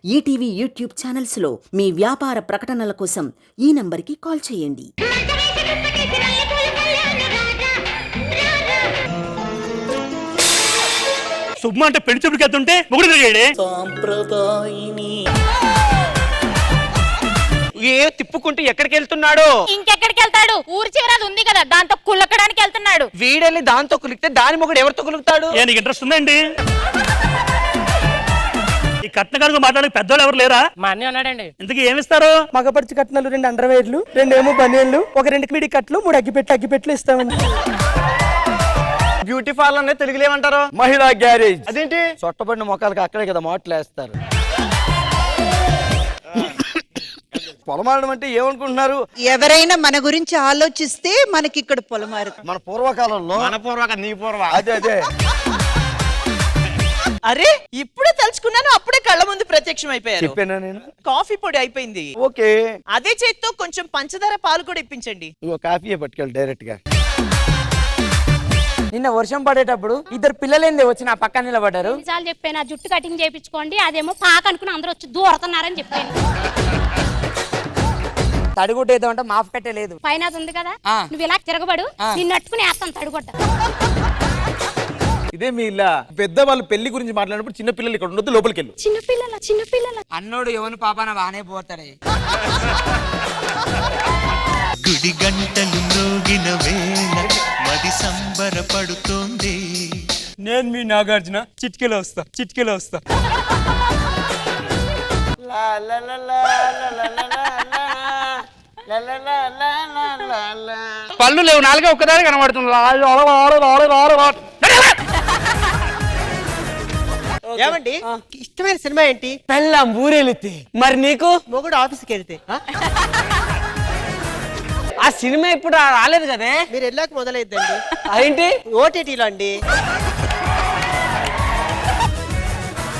ETV YouTube channels లో మీ వ్యాపార ప్రకటనల కోసం ఈ నంబర్కి కాల్ చేయండి. శుభ్మ అంటే పెళ్లి చూపుకి వెళ్తుంటే మొగుడు తిరిగాడే. తిప్పుకుంటూ ఎక్కడికి వెళ్తున్నాడు? ఇంకెక్కడికి వెళ్తాడు? ఊరి చివరది ఉంది కదా, దాంతో కుల్లకడానికి వెళ్తున్నాడు. వీడెళ్ళి దాంతో కులికితే దాని మొగుడు ఎవరితో కులుకుతాడు? నీకు ఇంట్రెస్ట్ ఉందండి? ఈ కట్న కనుక మాట్లాడే పెద్దవాళ్ళు ఎవరు లేరా? మా అన్నయ్య ఉన్నాడండి. ఇంతకీ ఏమిస్తారు? మగపరిచి కట్నాలు 2 అండర్వేర్లు, 2 ఏమో బనియన్లు, ఒక 2 మిడి కట్లు, 3 అగ్గిపెట్లు ఇస్తామండి. బ్యూటీ పార్లర్ తెలుగులో ఏమంటారు? మహిళా గ్యారేజ్. అదేంటి? చొట్టబడిన మొక్కలకి అక్కడే కదా మాటలు వేస్తారు. పొలమారడం అంటే ఏమనుకుంటున్నారు? ఎవరైనా మన గురించి ఆలోచిస్తే మనకి ఇక్కడ పొలమారు. మన పూర్వకాలంలో నీ పూర్వ అదే అరే ఇప్పుడే తలుచుకున్నాను, అప్పుడే కళ్ళ ముందు ప్రత్యక్షం అయిపోయారు. చెప్పానా నేను? కాఫీ పొడి అయిపోయింది. ఓకే, అదే చేత్తో కొంచెం పంచదార పాలు కూడా ఇప్పించండి. కాఫీ పట్టుకెళ్ళి డైరెక్ట్ గా. నిన్న వర్షం పడేటప్పుడు 2 పిల్లలేంది వచ్చి నా పక్కన నిలబడ్డారు. నిజాలు చెప్పాను, ఆ జుట్టు కటింగ్ చేయించుకోండి, అదేమో పాక అనుకుని అందరూ వచ్చి దూరతున్నారని చెప్పాను. తడిగుడ్డేదో అంటే మాఫ్ కట్టే లేదు. పైన అది ఉంది కదా, నువ్వు ఇలా తిరగబడు, నిన్ను అట్టుకుని వేస్తాను తడిగుడ్డ. ఇదే మీ ఇల్లా? పెద్ద వాళ్ళు పెళ్లి గురించి మాట్లాడినప్పుడు చిన్న పిల్లలు ఇక్కడ ఉండొద్దు, లోపలికి వెళ్ళు. చిన్నపిల్లల అన్నోడు ఎవరు పాపాన బానే పోతాడే. గుడి గంటలు మ్రోగిన వేళ మది సంబరపడుతోంది. నేను మీ నాగార్జున, చిటికెలో వస్తా. పళ్ళు లేవు, నాలుగే ఒక్కదాని కనబడుతుంది. ఏమండి ఇష్టమైన సినిమా ఏంటి? పెళ్ళాం ఊరెళితే. మరి నీకు? మొగుడు ఆఫీస్కి వెళ్తే. ఆ సినిమా ఇప్పుడు రాలేదు కదే. మీరు వెళ్ళాక మొదలైద్దండి. ఏంటి? ఓటీటీలో అండి.